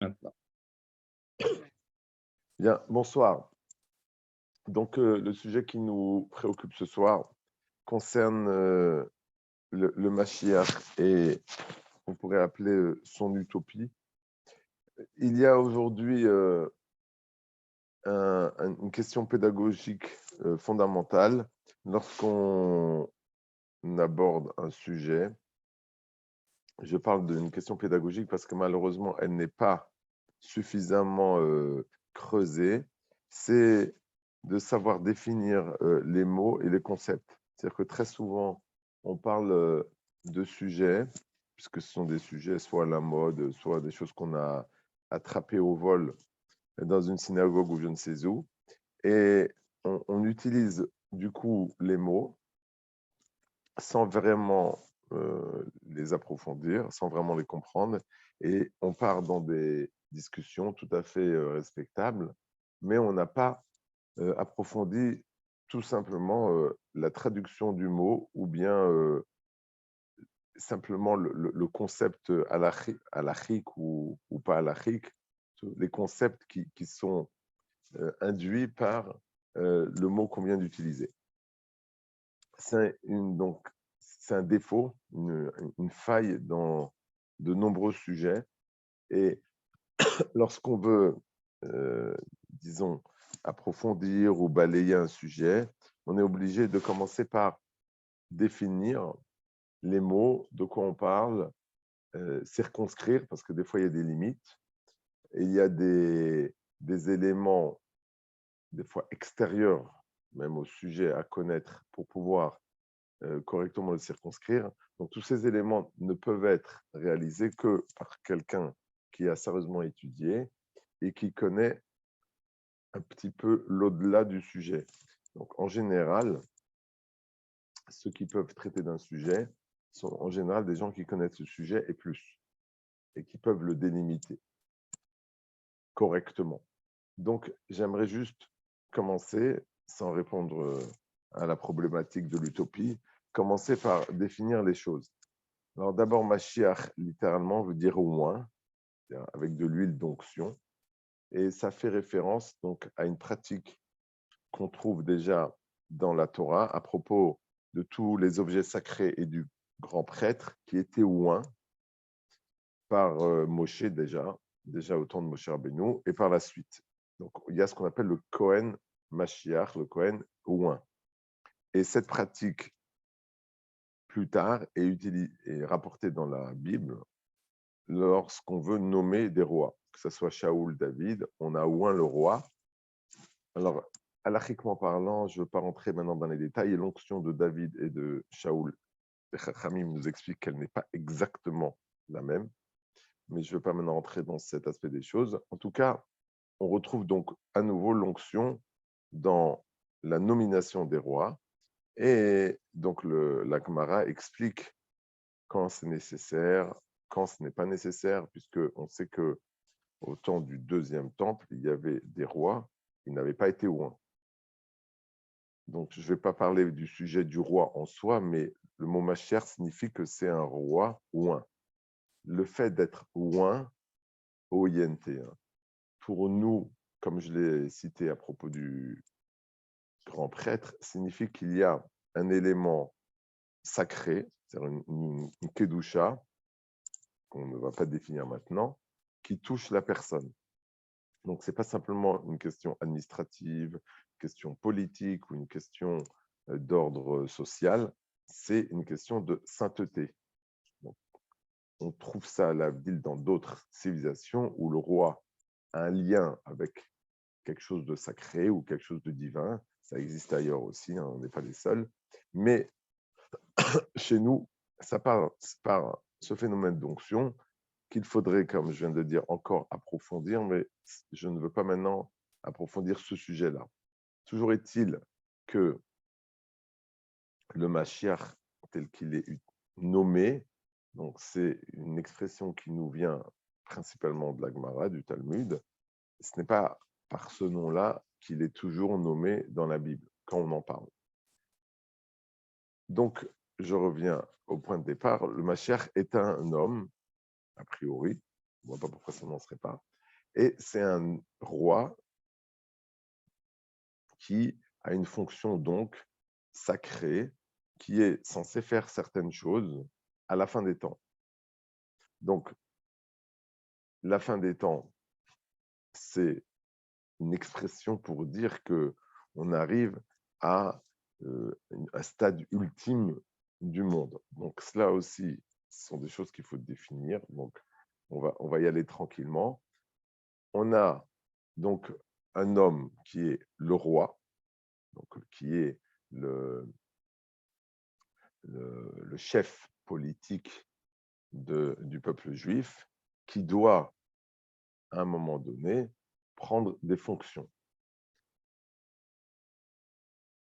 Maintenant. Bien, bonsoir. Donc, le sujet qui nous préoccupe ce soir concerne le Mashiach et on pourrait appeler son utopie. Il y a aujourd'hui une question pédagogique fondamentale lorsqu'on aborde un sujet. Je parle d'une question pédagogique parce que malheureusement, elle n'est pas suffisamment creusée. C'est de savoir définir les mots et les concepts. C'est-à-dire que très souvent, on parle de sujets, puisque ce sont des sujets soit à la mode, soit des choses qu'on a attrapées au vol dans une synagogue ou je ne sais où. Et on utilise du coup les mots sans vraiment les approfondir, sans vraiment les comprendre. Et on part dans des discussions tout à fait respectables, mais on n'a pas approfondi tout simplement la traduction du mot ou bien simplement le concept halachique ou pas halachique, les concepts qui sont induits par le mot qu'on vient d'utiliser. Donc, c'est un défaut, une faille dans de nombreux sujets. Et lorsqu'on veut, disons, approfondir ou balayer un sujet, on est obligé de commencer par définir les mots, de quoi on parle, circonscrire, parce que des fois, il y a des limites, et il y a des éléments, des fois extérieurs, même au sujet à connaître pour pouvoir correctement le circonscrire. Donc, tous ces éléments ne peuvent être réalisés que par quelqu'un qui a sérieusement étudié et qui connaît un petit peu l'au-delà du sujet. Donc, en général, ceux qui peuvent traiter d'un sujet sont en général des gens qui connaissent ce sujet et plus, et qui peuvent le délimiter correctement. Donc, j'aimerais juste commencer, sans répondre à la problématique de l'utopie, commencer par définir les choses. Alors d'abord, Mashiach, littéralement, veut dire oint, avec de l'huile d'onction. Et ça fait référence donc à une pratique qu'on trouve déjà dans la Torah à propos de tous les objets sacrés et du grand prêtre qui étaient oints par Moshe déjà au temps de Moshe Rabbeinu, et par la suite. Donc il y a ce qu'on appelle le Kohen Mashiach, le Kohen oint. Et cette pratique, plus tard, est rapportée dans la Bible lorsqu'on veut nommer des rois, que ce soit Shaoul, David, on a oint le roi. Alors, halachiquement parlant, je ne veux pas rentrer maintenant dans les détails, et l'onction de David et de Shaoul, les Chachamim nous expliquent qu'elle n'est pas exactement la même, mais je ne veux pas maintenant rentrer dans cet aspect des choses. En tout cas, on retrouve donc à nouveau l'onction dans la nomination des rois, et donc la Gemara explique quand c'est nécessaire, quand ce n'est pas nécessaire, puisqu'on sait que au temps du deuxième temple, il y avait des rois qui n'avaient pas été oints. Donc, je ne vais pas parler du sujet du roi en soi, mais le mot Mashiach signifie que c'est un roi oint. Le fait d'être oint, O-I-N-T, pour nous, comme je l'ai cité à propos du grand prêtre, signifie qu'il y a un élément sacré, c'est-à-dire une kedusha, qu'on ne va pas définir maintenant, qui touche la personne. Donc, ce n'est pas simplement une question administrative, une question politique ou une question d'ordre social, c'est une question de sainteté. Donc, on trouve ça à la ville dans d'autres civilisations où le roi a un lien avec quelque chose de sacré ou quelque chose de divin. Ça existe ailleurs aussi, on n'est pas les seuls. Mais chez nous, ça part par ce phénomène d'onction qu'il faudrait, comme je viens de dire, encore approfondir, mais je ne veux pas maintenant approfondir ce sujet-là. Toujours est-il que le Mashiach, tel qu'il est nommé, donc c'est une expression qui nous vient principalement de la Gemara, du Talmud, ce n'est pas par ce nom-là qu'il est toujours nommé dans la Bible, quand on en parle. Donc, je reviens au point de départ, le Mashiach est un homme, a priori, On ne voit pas pourquoi ça n'en serait pas. Et c'est un roi qui a une fonction donc sacrée, qui est censé faire certaines choses à la fin des temps. Donc, la fin des temps, c'est une expression pour dire que on arrive à un stade ultime du monde. Donc, cela aussi, ce sont des choses qu'il faut définir. Donc, on va y aller tranquillement. On a donc un homme qui est le roi, donc, qui est le chef politique du peuple juif, qui doit, à un moment donné, prendre des fonctions.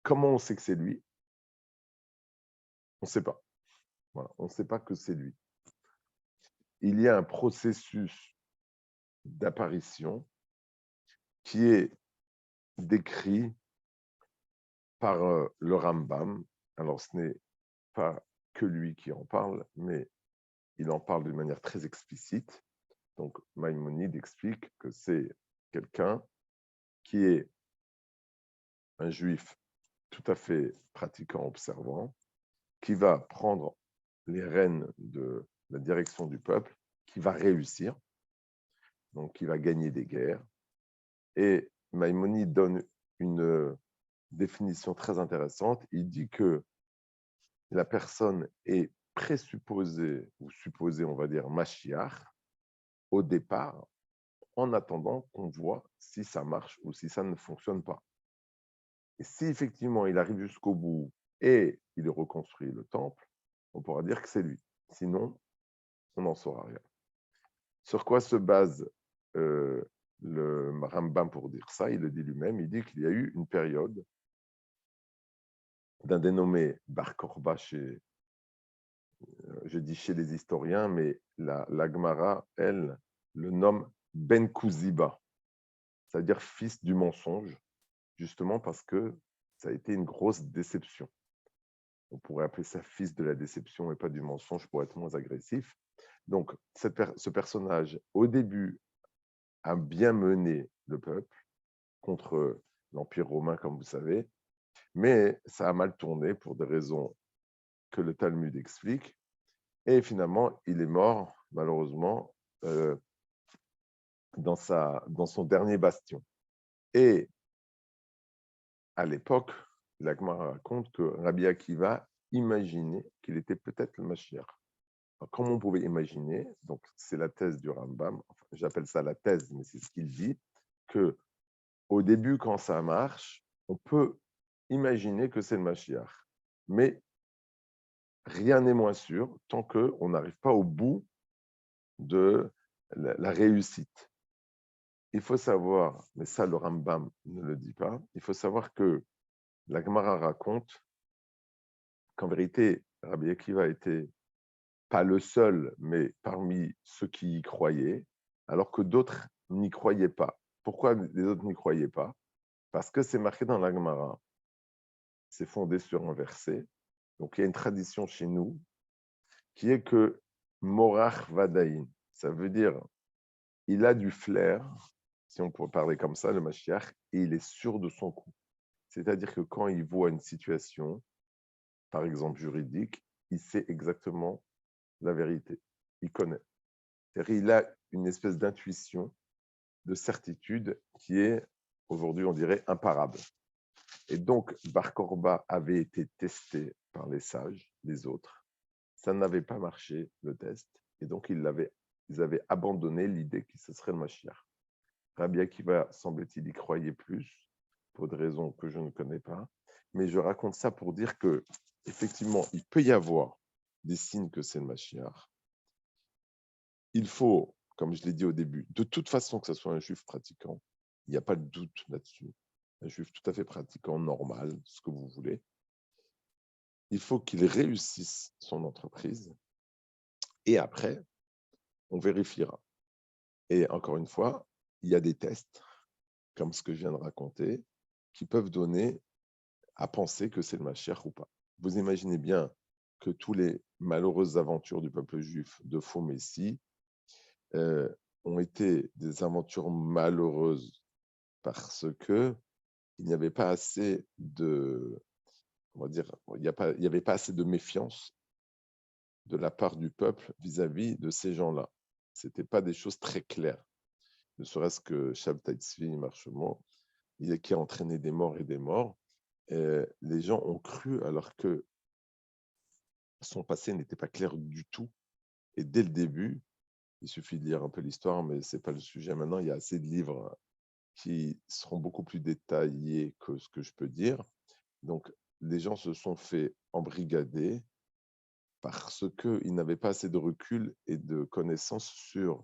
Comment on sait que c'est lui? On ne sait pas. Voilà, on ne sait pas que c'est lui. Il y a un processus d'apparition qui est décrit par le Rambam. Alors, ce n'est pas que lui qui en parle, mais il en parle d'une manière très explicite. Donc, Maïmonide explique que c'est quelqu'un qui est un juif tout à fait pratiquant, observant, qui va prendre les rênes de la direction du peuple, qui va réussir, donc qui va gagner des guerres. Et Maïmonide donne une définition très intéressante. Il dit que la personne est présupposée, ou supposée, on va dire, Mashiach, au départ, en attendant qu'on voit si ça marche ou si ça ne fonctionne pas. Et si effectivement il arrive jusqu'au bout et il reconstruit le temple, on pourra dire que c'est lui. Sinon, on n'en saura rien. Sur quoi se base le Rambam pour dire ça? Il le dit lui-même, il dit qu'il y a eu une période d'un dénommé Bar Korba, je dis chez les historiens, mais la Gemara, elle, le nomme Ben Kuziba, c'est-à-dire fils du mensonge, justement parce que ça a été une grosse déception. On pourrait appeler ça fils de la déception et pas du mensonge pour être moins agressif. Donc, ce personnage, au début, a bien mené le peuple contre l'Empire romain, comme vous savez, mais ça a mal tourné pour des raisons que le Talmud explique. Et finalement, il est mort, malheureusement, dans son dernier bastion. Et à l'époque, la Gemara raconte que Rabbi Akiva imaginait qu'il était peut-être le Mashiach. Alors, comment on pouvait imaginer, donc c'est la thèse du Rambam, enfin, j'appelle ça la thèse, mais c'est ce qu'il dit, que au début, quand ça marche, on peut imaginer que c'est le Mashiach. Mais rien n'est moins sûr tant qu'on n'arrive pas au bout de la réussite. Il faut savoir, mais ça le Rambam ne le dit pas, il faut savoir que la Gemara raconte qu'en vérité, Rabbi Akiva était pas le seul, mais parmi ceux qui y croyaient, alors que d'autres n'y croyaient pas. Pourquoi les autres n'y croyaient pas? Parce que c'est marqué dans la Gemara, c'est fondé sur un verset. Donc il y a une tradition chez nous qui est que Morach Vadaïn, ça veut dire il a du flair, si on peut parler comme ça, le Mashiach, et il est sûr de son coup. C'est-à-dire que quand il voit une situation, par exemple juridique, il sait exactement la vérité. Il connaît. C'est-à-dire il a une espèce d'intuition, de certitude qui est, aujourd'hui, on dirait, imparable. Et donc, Bar Korba avait été testé par les sages, les autres. Ça n'avait pas marché, le test. Et donc, ils avaient abandonné l'idée que ce serait le Mashiach. Rabbi Akiva, semble-t-il, y croyait plus, pour des raisons que je ne connais pas. Mais je raconte ça pour dire que, effectivement, il peut y avoir des signes que c'est le Mashiach. Il faut, comme je l'ai dit au début, de toute façon que ce soit un juif pratiquant, il n'y a pas de doute là-dessus. Un juif tout à fait pratiquant, normal, ce que vous voulez. Il faut qu'il réussisse son entreprise et après, on vérifiera. Et encore une fois, il y a des tests, comme ce que je viens de raconter, qui peuvent donner à penser que c'est le Mashiach ou pas. Vous imaginez bien que tous les malheureuses aventures du peuple juif de faux messie, ont été des aventures malheureuses parce que il n'y avait pas assez de, on va dire, il n'y avait pas assez de méfiance de la part du peuple vis-à-vis de ces gens-là. Ce n'était pas des choses très claires. Ne serait-ce que Shabtai Tzvi, Marchement, qui a entraîné des morts et des morts. Et les gens ont cru alors que son passé n'était pas clair du tout. Et dès le début, il suffit de lire un peu l'histoire, mais ce n'est pas le sujet maintenant. Il y a assez de livres qui seront beaucoup plus détaillés que ce que je peux dire. Donc, les gens se sont fait embrigader parce qu'ils n'avaient pas assez de recul et de connaissances sur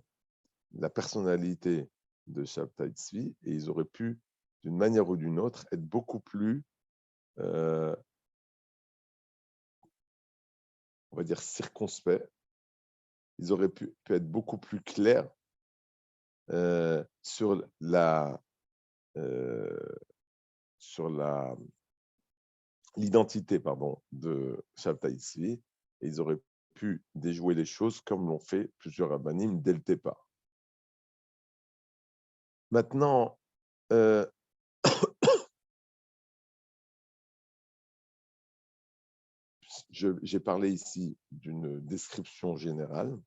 la personnalité de Shabtai Tzvi, et ils auraient pu, d'une manière ou d'une autre, être beaucoup plus, on va dire, circonspects. Ils auraient pu être beaucoup plus clairs sur l'identité de Shabtai Tzvi, et ils auraient pu déjouer les choses comme l'ont fait plusieurs rabbanim dès le départ. Maintenant, j'ai parlé ici d'une description générale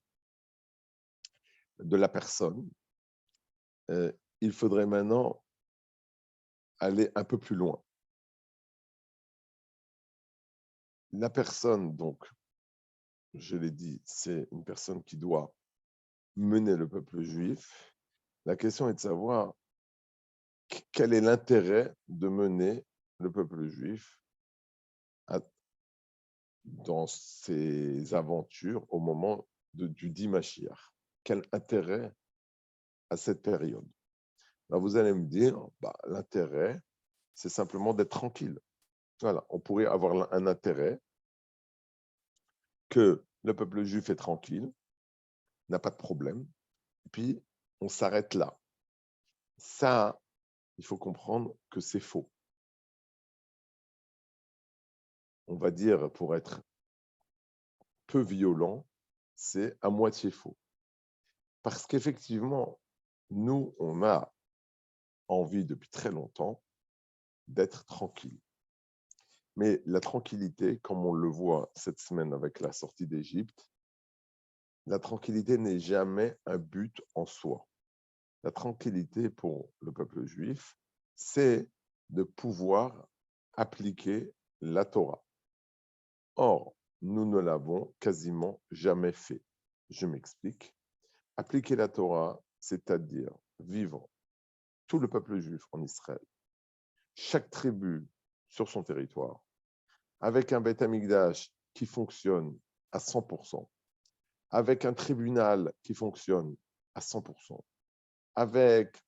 de la personne. Il faudrait maintenant aller un peu plus loin. La personne, donc, je l'ai dit, c'est une personne qui doit mener le peuple juif. La question est de savoir quel est l'intérêt de mener le peuple juif dans ses aventures au moment du dit Mashiach. Quel intérêt à cette période? Alors vous allez me dire, l'intérêt, c'est simplement d'être tranquille. Voilà, on pourrait avoir un intérêt que le peuple juif est tranquille, n'a pas de problème, et puis on s'arrête là. Ça, il faut comprendre que c'est faux. On va dire, pour être peu violent, c'est à moitié faux. Parce qu'effectivement, nous, on a envie depuis très longtemps d'être tranquille. Mais la tranquillité, comme on le voit cette semaine avec la sortie d'Égypte, la tranquillité n'est jamais un but en soi. La tranquillité pour le peuple juif, c'est de pouvoir appliquer la Torah. Or, nous ne l'avons quasiment jamais fait. Je m'explique. Appliquer la Torah, c'est-à-dire vivre tout le peuple juif en Israël, chaque tribu sur son territoire, avec un Beth Amikdash qui fonctionne à 100%, avec un tribunal qui fonctionne à 100%, avec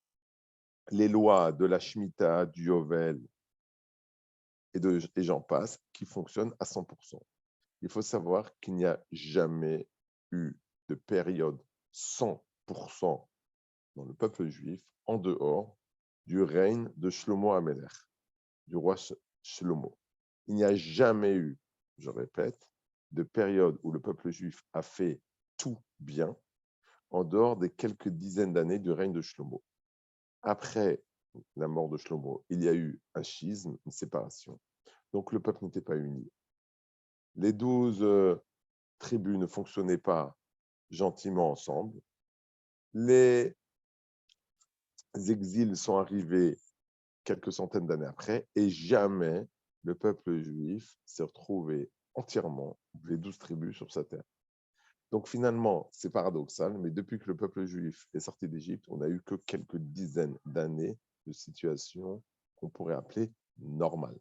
les lois de la Shemitah, du Yovel, et j'en passe, qui fonctionnent à 100%. Il faut savoir qu'il n'y a jamais eu de période 100% dans le peuple juif en dehors du règne de Shlomo Amelech, du roi Shlomo. Il n'y a jamais eu, je répète, de période où le peuple juif a fait tout bien en dehors des quelques dizaines d'années du règne de Shlomo. Après la mort de Shlomo, il y a eu un schisme, une séparation. Donc le peuple n'était pas uni. Les 12 tribus ne fonctionnaient pas gentiment ensemble. Les exils sont arrivés quelques centaines d'années après et jamais le peuple juif s'est retrouvé entièrement, les 12 tribus, sur sa terre. Donc finalement, c'est paradoxal, mais depuis que le peuple juif est sorti d'Égypte, on n'a eu que quelques dizaines d'années de situation qu'on pourrait appeler normale.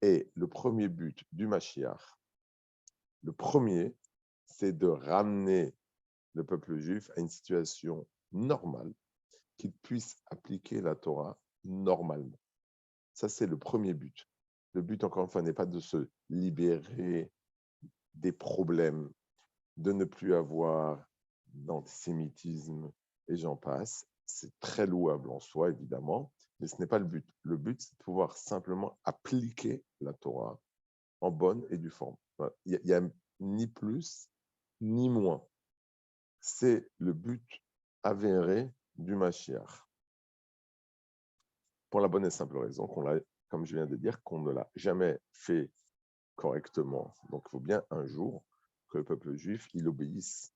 Et le premier but du Mashiach, le premier, c'est de ramener le peuple juif à une situation normale, qu'il puisse appliquer la Torah normalement. Ça, c'est le premier but. Le but, encore une fois, n'est pas de se libérer des problèmes, de ne plus avoir d'antisémitisme, et j'en passe. C'est très louable en soi, évidemment, mais ce n'est pas le but. Le but, c'est de pouvoir simplement appliquer la Torah en bonne et due forme. Il n'y a ni plus ni moins. C'est le but avérée du Mashiach. Pour la bonne et simple raison qu'on l'a, comme je viens de dire, qu'on ne l'a jamais fait correctement. Donc, il faut bien un jour que le peuple juif, il obéisse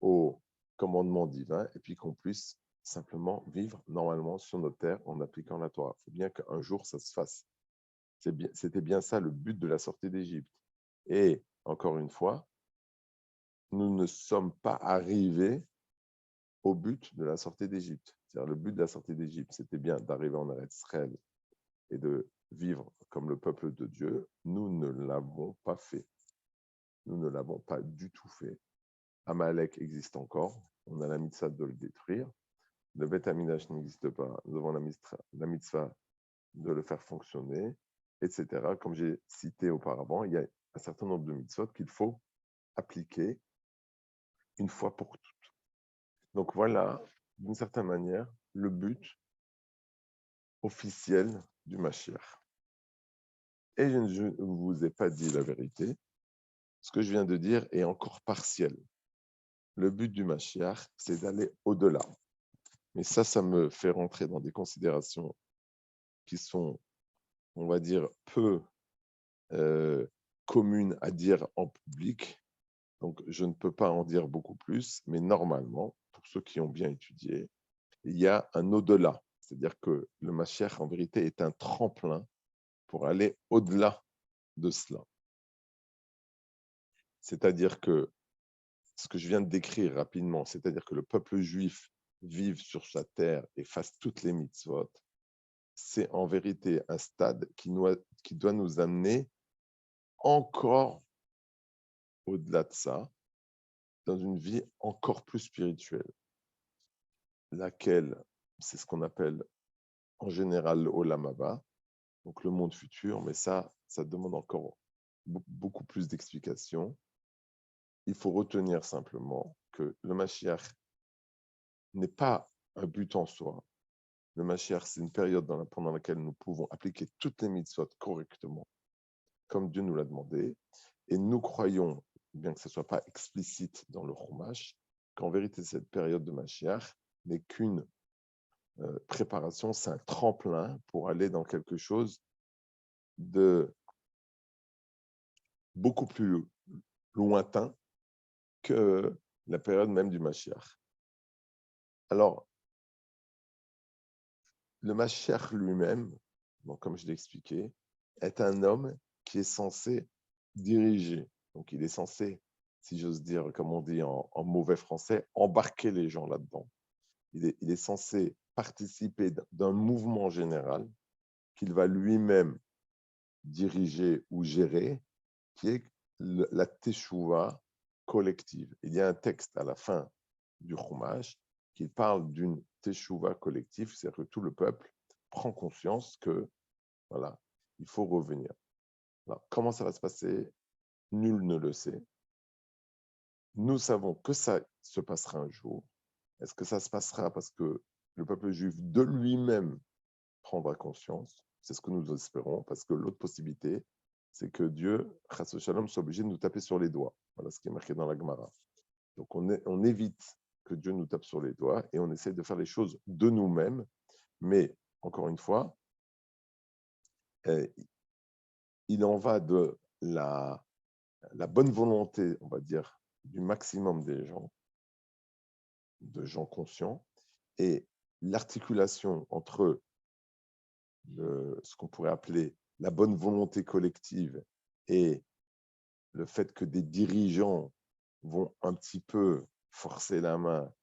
au commandement divin et puis qu'on puisse simplement vivre normalement sur notre terre en appliquant la Torah. Il faut bien qu'un jour, ça se fasse. C'était bien ça le but de la sortie d'Égypte. Et encore une fois, nous ne sommes pas arrivés au but de la sortie d'Égypte. C'est-à-dire le but de la sortie d'Égypte, c'était bien d'arriver en Eretz Israël et de vivre comme le peuple de Dieu. Nous ne l'avons pas fait. Nous ne l'avons pas du tout fait. Amalek existe encore. On a la mitzvah de le détruire. Le Beth Amidash n'existe pas. Nous avons la mitzvah de le faire fonctionner, etc. Comme j'ai cité auparavant, il y a un certain nombre de mitzvot qu'il faut appliquer une fois pour toutes. Donc voilà, d'une certaine manière, le but officiel du Mashiach. Et je ne vous ai pas dit la vérité. Ce que je viens de dire est encore partiel. Le but du Mashiach, c'est d'aller au-delà. Mais ça me fait rentrer dans des considérations qui sont, on va dire, peu communes à dire en public. Donc, je ne peux pas en dire beaucoup plus, mais normalement, pour ceux qui ont bien étudié, il y a un au-delà. C'est-à-dire que le Mashiach, en vérité, est un tremplin pour aller au-delà de cela. C'est-à-dire que ce que je viens de décrire rapidement, c'est-à-dire que le peuple juif vive sur sa terre et fasse toutes les mitzvot, c'est en vérité un stade qui doit nous amener encore au-delà de ça, dans une vie encore plus spirituelle, laquelle, c'est ce qu'on appelle en général le Olam Haba, donc le monde futur, mais ça demande encore beaucoup plus d'explications. Il faut retenir simplement que le Mashiach n'est pas un but en soi. Le Mashiach, c'est une période pendant laquelle nous pouvons appliquer toutes les mitzvot correctement, comme Dieu nous l'a demandé. Et nous croyons, bien que ce ne soit pas explicite dans le Chumash, qu'en vérité, cette période de Mashiach n'est qu'une préparation, c'est un tremplin pour aller dans quelque chose de beaucoup plus lointain que la période même du Mashiach. Alors, le Mashiach lui-même, donc comme je l'ai expliqué, est un homme qui est censé diriger. Donc, il est censé, si j'ose dire, comme on dit en mauvais français, embarquer les gens là-dedans. Il est censé participer d'un mouvement général qu'il va lui-même diriger ou gérer, qui est la teshuva collective. Il y a un texte à la fin du Chumash qui parle d'une teshuva collective, c'est-à-dire que tout le peuple prend conscience que, voilà, il faut revenir. Alors, comment ça va se passer? Nul ne le sait. Nous savons que ça se passera un jour. Est-ce que ça se passera parce que le peuple juif de lui-même prendra conscience? C'est ce que nous espérons, parce que l'autre possibilité, c'est que Dieu, Chas Shalom, soit obligé de nous taper sur les doigts. Voilà ce qui est marqué dans la Gemara. Donc on évite que Dieu nous tape sur les doigts et on essaie de faire les choses de nous-mêmes. Mais, encore une fois, il en va de la bonne volonté, on va dire, du maximum des gens, de gens conscients, et l'articulation entre ce qu'on pourrait appeler la bonne volonté collective et le fait que des dirigeants vont un petit peu forcer la main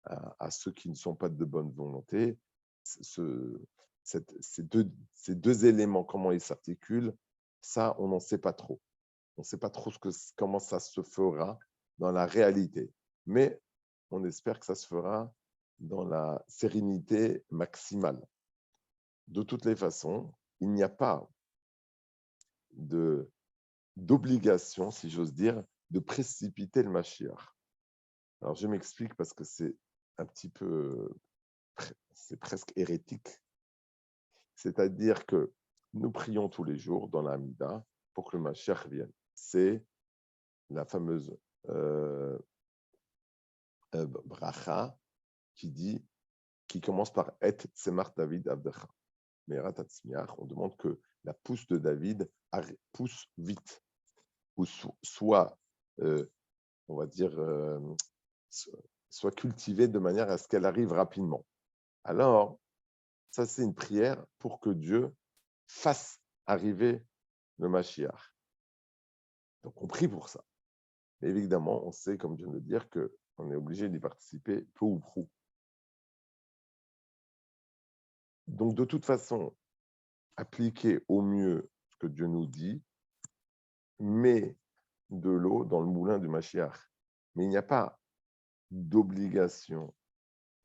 à ceux qui ne sont pas de bonne volonté, ces deux éléments, comment ils s'articulent, ça, on n'en sait pas trop. On ne sait pas trop comment ça se fera dans la réalité. Mais on espère que ça se fera dans la sérénité maximale. De toutes les façons, il n'y a pas d'obligation, si j'ose dire, de précipiter le Mashiach. Alors, je m'explique parce que c'est un petit peu, c'est presque hérétique. C'est-à-dire que nous prions tous les jours dans la Hamida pour que le Mashiach vienne. C'est la fameuse bracha qui commence par Et Tzemach David Avdecha. Me'erat Hatzmiach, on demande que la pousse de David pousse vite, ou soit, on va dire, soit cultivée de manière à ce qu'elle arrive rapidement. Alors, ça c'est une prière pour que Dieu fasse arriver le Mashiach. Donc on prie pour ça. Mais évidemment, on sait, comme je viens de le dire, qu'on est obligé d'y participer peu ou prou. Donc de toute façon, appliquer au mieux ce que Dieu nous dit, met de l'eau dans le moulin du Mashiach. Mais il n'y a pas d'obligation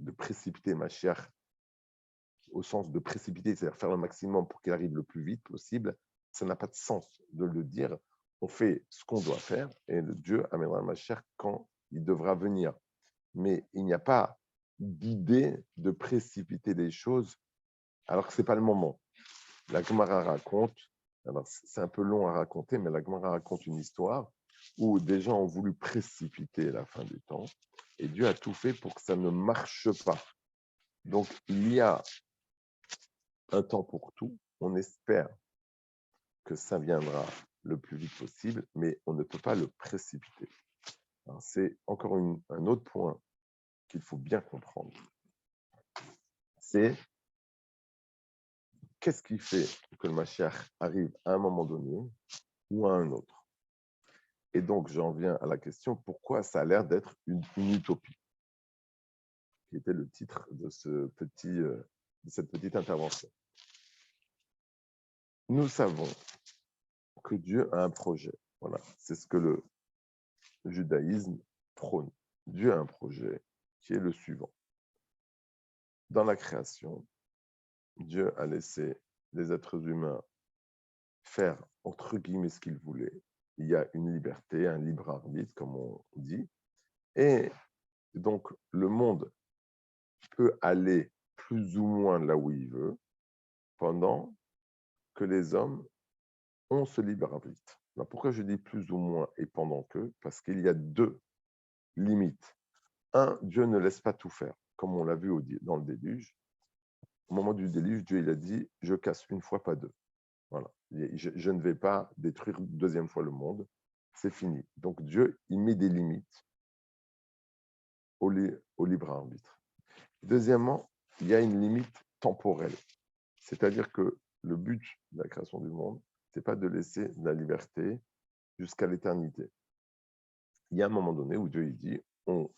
de précipiter Mashiach au sens de précipiter, c'est-à-dire faire le maximum pour qu'il arrive le plus vite possible. Ça n'a pas de sens de le dire. On fait ce qu'on doit faire et Dieu amènera le Mashiach quand il devra venir. Mais il n'y a pas d'idée de précipiter les choses alors que ce n'est pas le moment. La Gemara raconte, alors c'est un peu long à raconter, mais la Gemara raconte une histoire où des gens ont voulu précipiter la fin du temps et Dieu a tout fait pour que ça ne marche pas. Donc il y a un temps pour tout. On espère que ça viendra le plus vite possible, mais on ne peut pas le précipiter. Alors, c'est encore un autre point qu'il faut bien comprendre. C'est qu'est-ce qui fait que le Mashiach arrive à un moment donné ou à un autre. Et donc, j'en viens à la question, pourquoi ça a l'air d'être une utopie, qui était le titre de cette petite intervention. Nous savons que Dieu a un projet. Voilà, c'est ce que le judaïsme prône. Dieu a un projet qui est le suivant. Dans la création, Dieu a laissé les êtres humains faire, entre guillemets, ce qu'ils voulaient. Il y a une liberté, un libre arbitre, comme on dit. Et donc, le monde peut aller plus ou moins là où il veut, pendant que les hommes ont ce libre arbitre. Alors, pourquoi je dis plus ou moins et pendant que? Parce qu'il y a deux limites. Un, Dieu ne laisse pas tout faire, comme on l'a vu dans le déluge. Au moment du déluge, Dieu il a dit « je casse une fois, pas deux ». Voilà. Je ne vais pas détruire une deuxième fois le monde, c'est fini. Donc Dieu, il met des limites au libre arbitre. Deuxièmement, il y a une limite temporelle. C'est-à-dire que le but de la création du monde, ce n'est pas de laisser de la liberté jusqu'à l'éternité. Il y a un moment donné où Dieu il dit on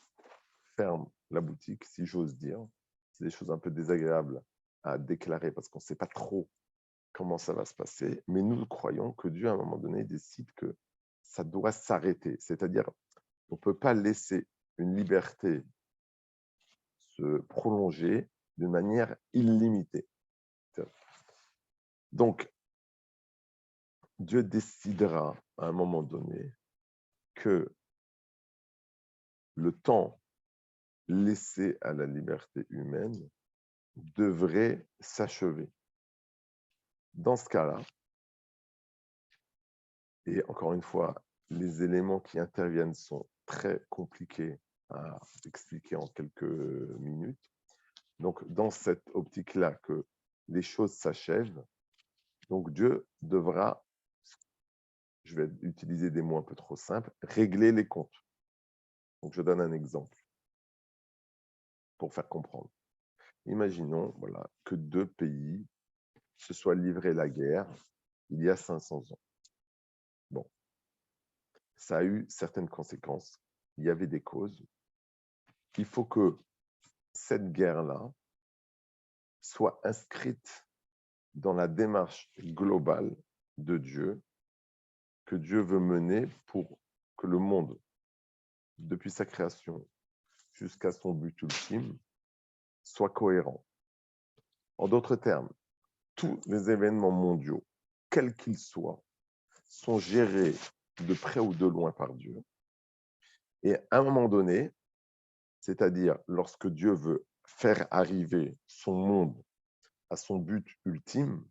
ferme la boutique, si j'ose dire. C'est des choses un peu désagréables à déclarer parce qu'on ne sait pas trop comment ça va se passer, mais nous croyons que Dieu, à un moment donné, décide que ça doit s'arrêter. C'est-à-dire, on ne peut pas laisser une liberté se prolonger d'une manière illimitée. Donc, Dieu décidera à un moment donné que le temps laissé à la liberté humaine devrait s'achever. Dans ce cas-là, et encore une fois, les éléments qui interviennent sont très compliqués à expliquer en quelques minutes. Donc, dans cette optique-là, que les choses s'achèvent, donc Dieu devra, je vais utiliser des mots un peu trop simples, régler les comptes. Donc, je donne un exemple pour faire comprendre. Imaginons que deux pays se soient livrés la guerre il y a 500 ans. Bon, ça a eu certaines conséquences. Il y avait des causes. Il faut que cette guerre-là soit inscrite dans la démarche globale de Dieu que Dieu veut mener pour que le monde, depuis sa création jusqu'à son but ultime, soit cohérent. En d'autres termes, tous les événements mondiaux, quels qu'ils soient, sont gérés de près ou de loin par Dieu. Et à un moment donné, c'est-à-dire lorsque Dieu veut faire arriver son monde à son but ultime,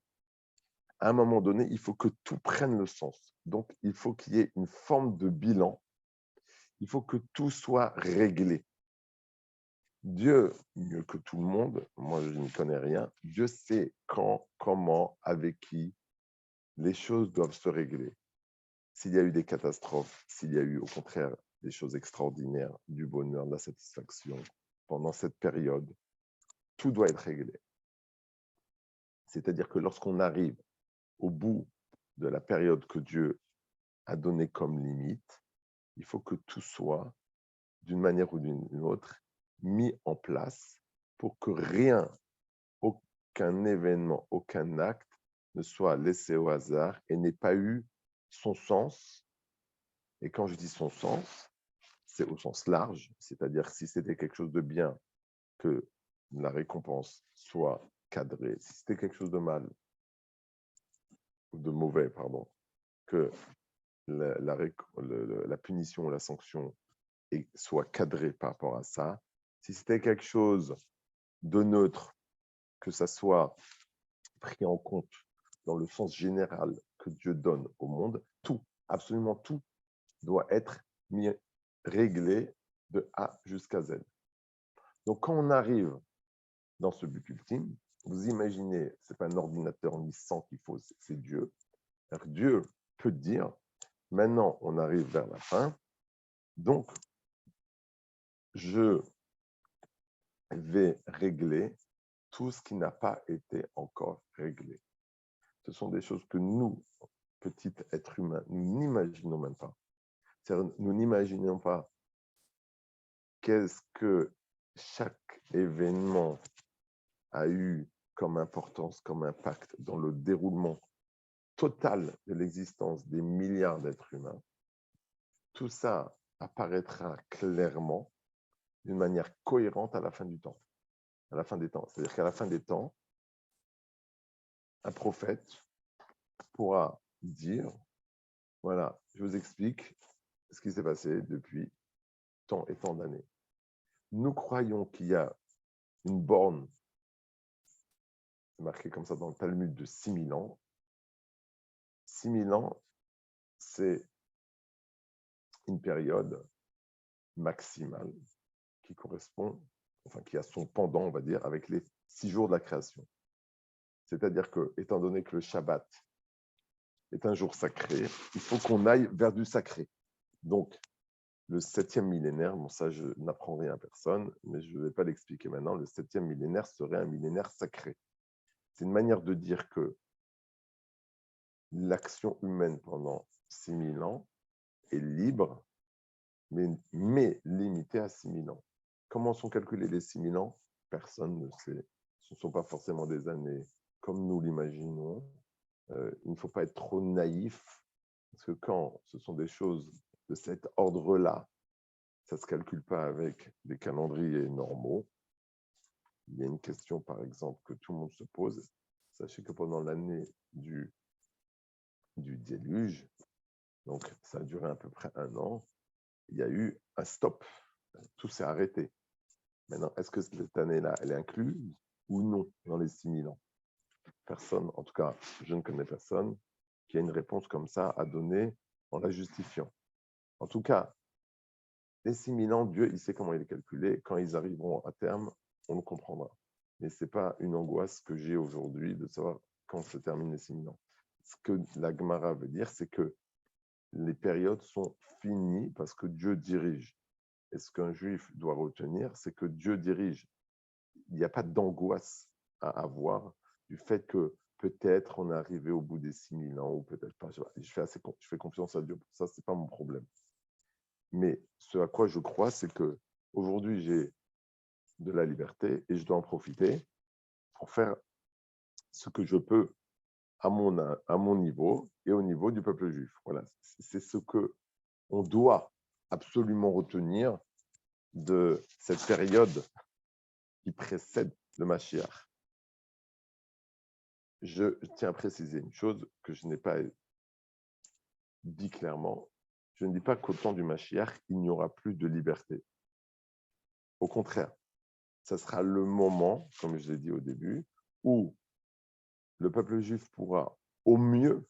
à un moment donné, il faut que tout prenne le sens. Donc, il faut qu'il y ait une forme de bilan. Il faut que tout soit réglé. Dieu, mieux que tout le monde, moi je n'y connais rien, Dieu sait quand, comment, avec qui les choses doivent se régler. S'il y a eu des catastrophes, s'il y a eu au contraire des choses extraordinaires, du bonheur, de la satisfaction, pendant cette période, tout doit être réglé. C'est-à-dire que lorsqu'on arrive au bout de la période que Dieu a donnée comme limite, il faut que tout soit, d'une manière ou d'une autre, mis en place pour que rien, aucun événement, aucun acte ne soit laissé au hasard et n'ait pas eu son sens. Et quand je dis son sens, c'est au sens large, c'est-à-dire si c'était quelque chose de bien, que la récompense soit cadrée. Si c'était quelque chose de mal, ou de mauvais, pardon, que la punition ou la sanction soit cadrée par rapport à ça. Si c'était quelque chose de neutre, que ça soit pris en compte dans le sens général que Dieu donne au monde, tout, absolument tout, doit être mis, réglé de A jusqu'à Z. Donc, quand on arrive dans ce but ultime, vous imaginez, ce n'est pas un ordinateur ni sang qu'il faut, c'est Dieu. Alors, Dieu peut dire, maintenant, on arrive vers la fin, donc, je vais régler tout ce qui n'a pas été encore réglé. Ce sont des choses que nous, petits êtres humains, nous n'imaginons même pas. Nous n'imaginons pas qu'est-ce que chaque événement a eu comme importance, comme impact dans le déroulement total de l'existence des milliards d'êtres humains. Tout ça apparaîtra clairement d'une manière cohérente à la fin du temps, à la fin des temps. C'est-à-dire qu'à la fin des temps, un prophète pourra dire, voilà, je vous explique ce qui s'est passé depuis tant et tant d'années. Nous croyons qu'il y a une borne, c'est marqué comme ça dans le Talmud, de 6000 ans. 6000 ans, c'est une période maximale qui correspond, enfin qui a son pendant, on va dire, avec les 6 jours de la création. C'est-à-dire que, étant donné que le Shabbat est un jour sacré, il faut qu'on aille vers du sacré. Donc, le 7e millénaire, bon ça je n'apprends rien à personne, mais je ne vais pas l'expliquer maintenant, le 7e millénaire serait un millénaire sacré. C'est une manière de dire que l'action humaine pendant 6000 ans est libre, mais limitée à 6000 ans. Comment sont calculés les 6000 ans? Personne ne sait. Ce ne sont pas forcément des années comme nous l'imaginons. Il ne faut pas être trop naïf, parce que quand ce sont des choses de cet ordre-là, ça ne se calcule pas avec des calendriers normaux. Il y a une question, par exemple, que tout le monde se pose. Sachez que pendant l'année du déluge, donc ça a duré à peu près 1 an, il y a eu un stop. Tout s'est arrêté. Maintenant, est-ce que cette année-là, elle est incluse ou non dans les 6000 ans? Personne, en tout cas, je ne connais personne qui a une réponse comme ça à donner en la justifiant. En tout cas, les 6000 ans, Dieu, il sait comment il est calculé. Quand ils arriveront à terme, on le comprendra. Mais ce n'est pas une angoisse que j'ai aujourd'hui de savoir quand se terminent les 6000 ans. Ce que la Gemara veut dire, c'est que les périodes sont finies parce que Dieu dirige. Et ce qu'un juif doit retenir, c'est que Dieu dirige. Il n'y a pas d'angoisse à avoir du fait que peut-être on est arrivé au bout des 6000 ans ou peut-être pas. Je fais confiance à Dieu pour ça, ce n'est pas mon problème. Mais ce à quoi je crois, c'est que aujourd'hui j'ai de la liberté et je dois en profiter pour faire ce que je peux à mon niveau et au niveau du peuple juif. Voilà, c'est ce que on doit absolument retenir de cette période qui précède le Mashiach. Je tiens à préciser une chose que je n'ai pas dit clairement. Je ne dis pas qu'au temps du Mashiach, il n'y aura plus de liberté. Au contraire, ça sera le moment, comme je l'ai dit au début, où le peuple juif pourra au mieux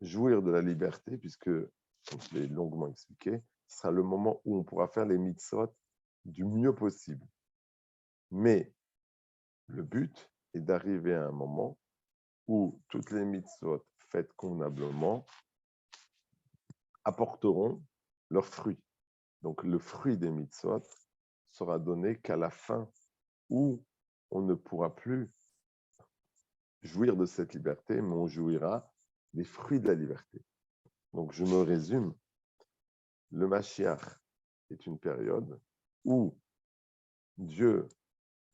jouir de la liberté, puisque, comme je l'ai longuement expliqué, ce sera le moment où on pourra faire les mitzvot du mieux possible. Mais le but est d'arriver à un moment où toutes les mitzvot faites convenablement apporteront leurs fruits. Donc le fruit des mitzvot sera donné qu'à la fin où on ne pourra plus jouir de cette liberté, mais on jouira des fruits de la liberté. Donc je me résume, le Mashiach est une période où Dieu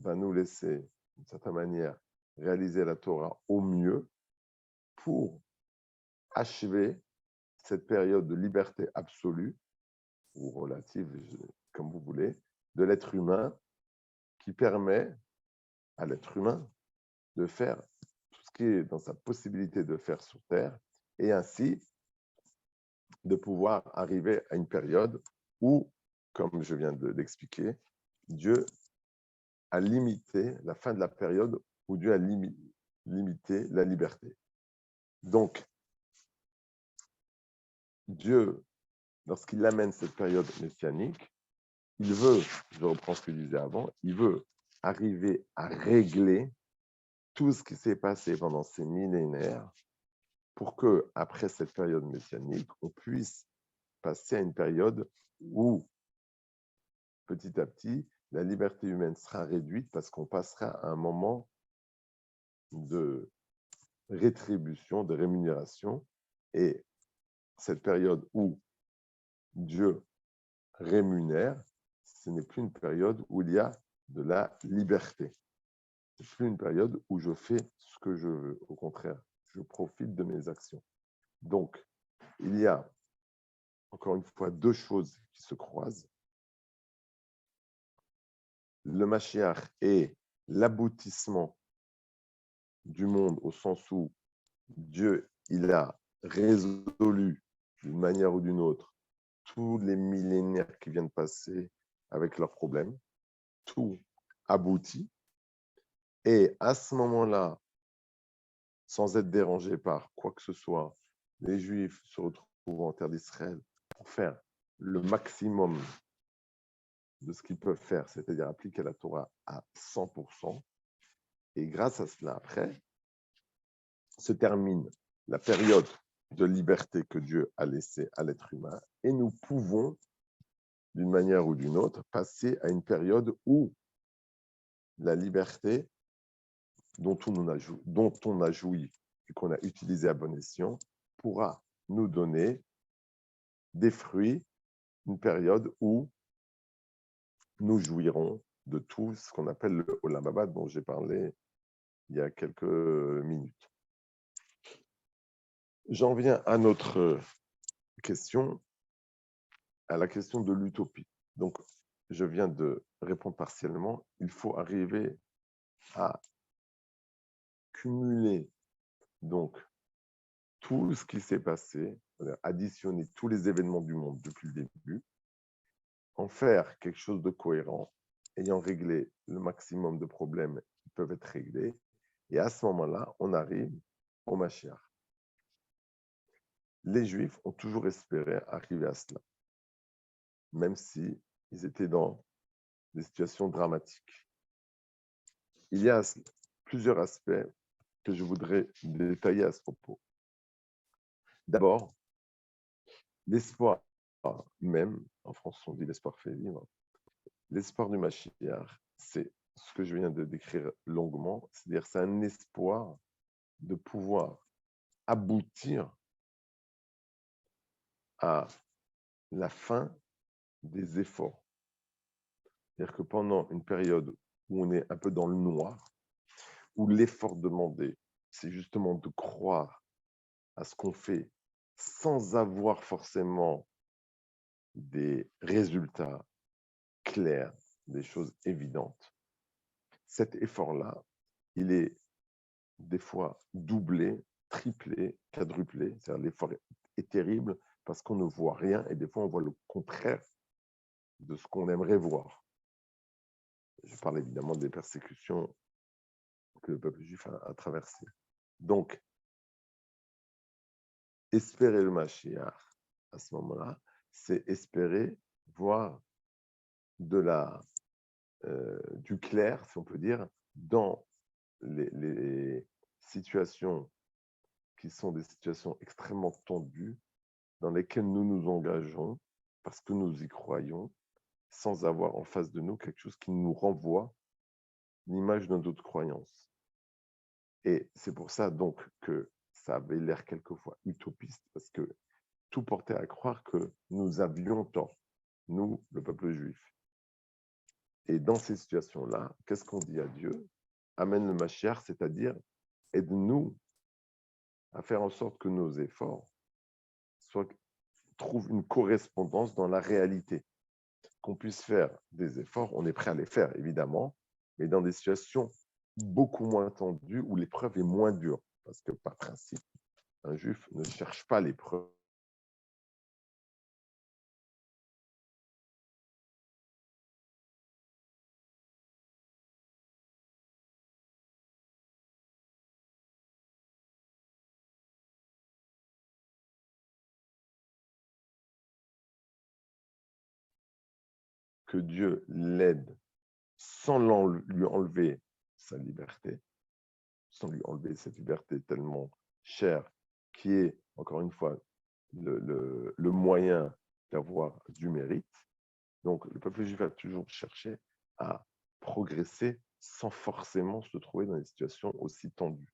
va nous laisser, d'une certaine manière, réaliser la Torah au mieux pour achever cette période de liberté absolue, ou relative, comme vous voulez, de l'être humain qui permet à l'être humain de faire tout ce qui est dans sa possibilité de faire sur Terre et ainsi de pouvoir arriver à une période où, comme je viens d'expliquer, Dieu a limité la fin de la période où Dieu a limité la liberté. Donc, Dieu, lorsqu'il amène cette période messianique, il veut, je reprends ce que je disais avant, il veut arriver à régler tout ce qui s'est passé pendant ces millénaires pour que, après cette période messianique, on puisse passer à une période où, petit à petit, la liberté humaine sera réduite parce qu'on passera à un moment de rétribution, de rémunération. Et cette période où Dieu rémunère, ce n'est plus une période où il y a de la liberté. Ce n'est plus une période où je fais ce que je veux. Au contraire, je profite de mes actions. Donc, il y a, encore une fois, deux choses qui se croisent. Le Mashiach est l'aboutissement du monde au sens où Dieu, il a résolu d'une manière ou d'une autre tous les millénaires qui viennent passer avec leurs problèmes. Tout aboutit. Et à ce moment-là, sans être dérangé par quoi que ce soit, les Juifs se retrouvent en terre d'Israël pour faire le maximum de ce qu'ils peuvent faire, c'est-à-dire appliquer la Torah à 100%. Et grâce à cela, après, se termine la période de liberté que Dieu a laissée à l'être humain et nous pouvons, d'une manière ou d'une autre, passer à une période où la liberté dont on a joui et qu'on a utilisé à bon escient pourra nous donner des fruits, une période où nous jouirons de tout ce qu'on appelle le Olam Haba dont j'ai parlé il y a quelques minutes. J'en viens à notre question, à la question de l'utopie. Donc, je viens de répondre partiellement. Il faut arriver à cumuler donc tout ce qui s'est passé, additionner tous les événements du monde depuis le début, en faire quelque chose de cohérent, ayant réglé le maximum de problèmes qui peuvent être réglés. Et à ce moment-là, on arrive au Mashiach. Les Juifs ont toujours espéré arriver à cela, même si ils étaient dans des situations dramatiques. Il y a plusieurs aspects que je voudrais détailler à ce propos. D'abord, l'espoir même, en France on dit l'espoir fait vivre, l'espoir du Mashiach, c'est ce que je viens de décrire longuement, c'est-à-dire c'est un espoir de pouvoir aboutir à la fin des efforts. C'est-à-dire que pendant une période où on est un peu dans le noir, où l'effort demandé, c'est justement de croire à ce qu'on fait sans avoir forcément des résultats clairs, des choses évidentes. Cet effort-là, il est des fois doublé, triplé, quadruplé. C'est-à-dire l'effort est terrible parce qu'on ne voit rien et des fois on voit le contraire de ce qu'on aimerait voir. Je parle évidemment des persécutions que le peuple juif a traversées. Donc, espérer le Mashiach à ce moment-là, c'est espérer voir du clair, si on peut dire, dans les situations qui sont des situations extrêmement tendues, dans lesquelles nous nous engageons parce que nous y croyons, sans avoir en face de nous quelque chose qui nous renvoie l'image de notre croyance. Et c'est pour ça donc que ça avait l'air quelquefois utopiste, parce que tout portait à croire que nous avions tort, nous, le peuple juif. Et dans ces situations-là, qu'est-ce qu'on dit à Dieu? Amène le Mashiach, c'est-à-dire aide-nous à faire en sorte que nos efforts trouvent une correspondance dans la réalité. Qu'on puisse faire des efforts, on est prêt à les faire, évidemment, mais dans des situations beaucoup moins tendues où l'épreuve est moins dure. Parce que par principe, un juif ne cherche pas l'épreuve. Que Dieu l'aide sans lui enlever sa liberté, sans lui enlever cette liberté tellement chère, qui est, encore une fois, le moyen d'avoir du mérite. Donc, le peuple juif a toujours cherché à progresser sans forcément se trouver dans des situations aussi tendues.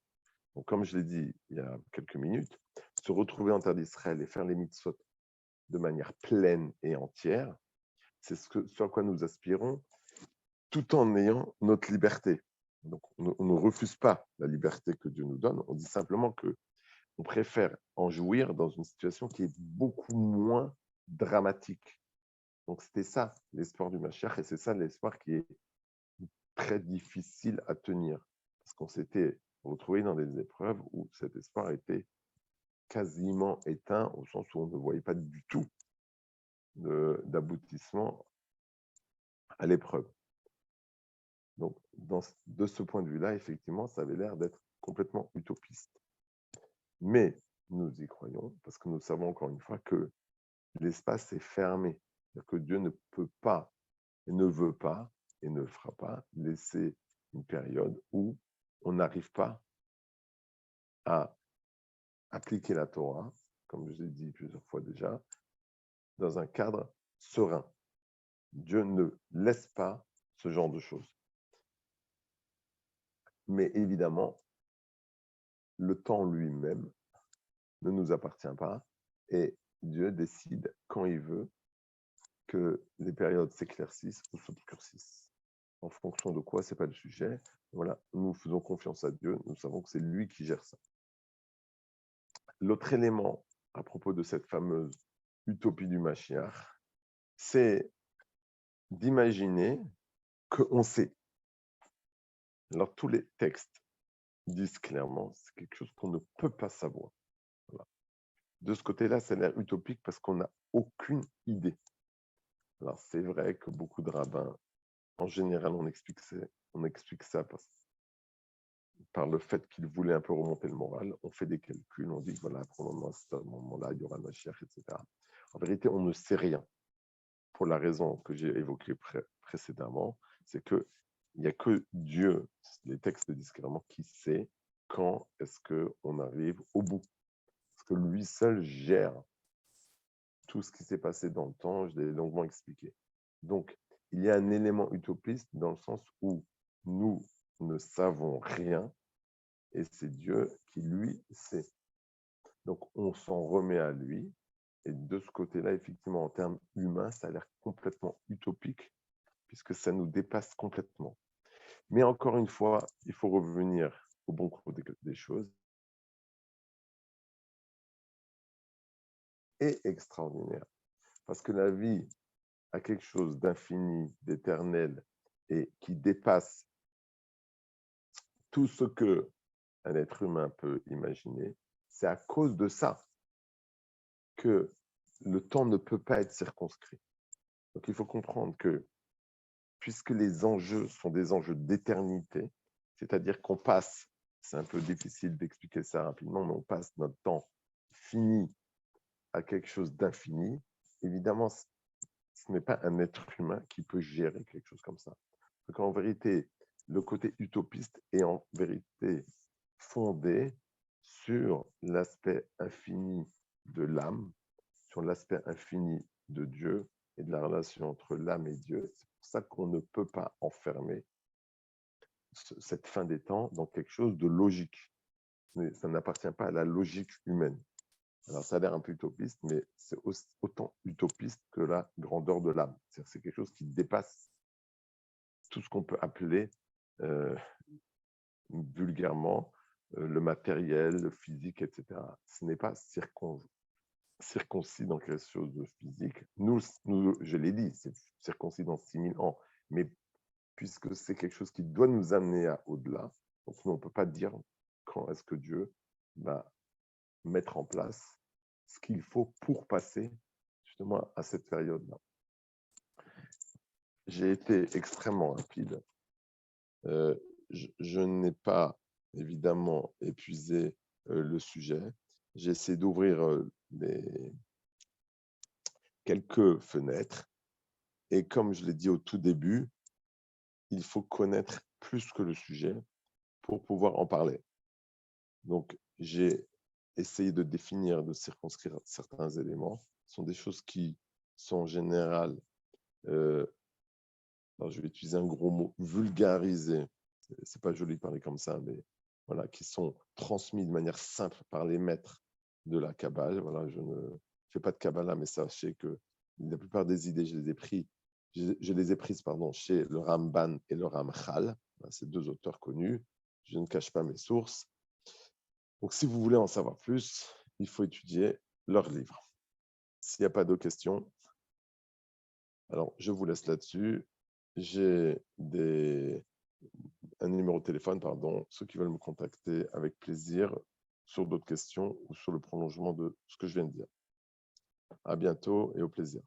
Donc, comme je l'ai dit il y a quelques minutes, se retrouver en terre d'Israël et faire les mitzvot de manière pleine et entière, c'est ce à quoi nous aspirons, tout en ayant notre liberté. Donc, on ne refuse pas la liberté que Dieu nous donne, on dit simplement qu'on préfère en jouir dans une situation qui est beaucoup moins dramatique. Donc, c'était ça l'espoir du Mashiach, et c'est ça l'espoir qui est très difficile à tenir, parce qu'on s'était retrouvé dans des épreuves où cet espoir était quasiment éteint, au sens où on ne voyait pas du tout d'aboutissement à l'épreuve. Donc, de ce point de vue-là, effectivement, ça avait l'air d'être complètement utopiste. Mais nous y croyons, parce que nous savons encore une fois que l'espace est fermé, c'est-à-dire que Dieu ne peut pas, et ne veut pas, et ne fera pas laisser une période où on n'arrive pas à appliquer la Torah, comme je l'ai dit plusieurs fois déjà, dans un cadre serein. Dieu ne laisse pas ce genre de choses. Mais évidemment, le temps lui-même ne nous appartient pas et Dieu décide quand il veut que les périodes s'éclaircissent ou s'obscurcissent. En fonction de quoi, ce n'est pas le sujet. Voilà, nous faisons confiance à Dieu, nous savons que c'est lui qui gère ça. L'autre élément à propos de cette fameuse utopie du Mashiach, c'est d'imaginer qu'on sait. Alors, tous les textes disent clairement, c'est quelque chose qu'on ne peut pas savoir. Voilà. De ce côté-là, ça a l'air utopique parce qu'on n'a aucune idée. Alors, c'est vrai que beaucoup de rabbins, en général, on explique ça par le fait qu'ils voulaient un peu remonter le moral. On fait des calculs, on dit que voilà, probablement à ce moment-là, il y aura le Mashiach, etc. En vérité, on ne sait rien. Pour la raison que j'ai évoquée précédemment, c'est qu'il n'y a que Dieu, les textes disent clairement, qui sait quand est-ce qu'on arrive au bout. Parce que lui seul gère tout ce qui s'est passé dans le temps, je l'ai longuement expliqué. Donc, il y a un élément utopiste dans le sens où nous ne savons rien et c'est Dieu qui, lui, sait. Donc, on s'en remet à lui. Et de ce côté-là, effectivement, en termes humains, ça a l'air complètement utopique puisque ça nous dépasse complètement. Mais encore une fois, il faut revenir au bon cours des choses. Et extraordinaire. Parce que la vie a quelque chose d'infini, d'éternel et qui dépasse tout ce que un être humain peut imaginer. C'est à cause de ça que le temps ne peut pas être circonscrit. Donc il faut comprendre que puisque les enjeux sont des enjeux d'éternité, c'est-à-dire qu'on passe, c'est un peu difficile d'expliquer ça rapidement, mais on passe notre temps fini à quelque chose d'infini, évidemment, ce n'est pas un être humain qui peut gérer quelque chose comme ça. Donc en vérité, le côté utopiste est en vérité fondé sur l'aspect infini de l'âme, sur l'aspect infini de Dieu et de la relation entre l'âme et Dieu. C'est pour ça qu'on ne peut pas enfermer cette fin des temps dans quelque chose de logique. Ça n'appartient pas à la logique humaine. Alors, ça a l'air un peu utopiste, mais c'est autant utopiste que la grandeur de l'âme. C'est quelque chose qui dépasse tout ce qu'on peut appeler vulgairement le matériel, le physique, etc. Ce n'est pas circoncis dans quelque chose de physique. Nous, je l'ai dit, c'est circoncis dans 6000 ans, mais puisque c'est quelque chose qui doit nous amener à au-delà, donc nous, on ne peut pas dire quand est-ce que Dieu va mettre en place ce qu'il faut pour passer justement à cette période-là. J'ai été extrêmement rapide. Je n'ai pas évidemment épuisé le sujet. J'ai essayé d'ouvrir quelques fenêtres. Et comme je l'ai dit au tout début, il faut connaître plus que le sujet pour pouvoir en parler. Donc, j'ai essayé de définir, de circonscrire certains éléments. Ce sont des choses qui sont en général, alors je vais utiliser un gros mot, vulgarisées. C'est pas joli de parler comme ça, mais voilà, qui sont transmis de manière simple par les maîtres de la Kabbale. Voilà, je ne fais pas de Kabbalah, mais sachez que la plupart des idées, je les ai prises chez le Ramban et le Ramchal, ces deux auteurs connus. Je ne cache pas mes sources. Donc, si vous voulez en savoir plus, il faut étudier leurs livres. S'il n'y a pas de questions, alors je vous laisse là-dessus. J'ai un numéro de téléphone, ceux qui veulent me contacter avec plaisir sur d'autres questions ou sur le prolongement de ce que je viens de dire. À bientôt et au plaisir.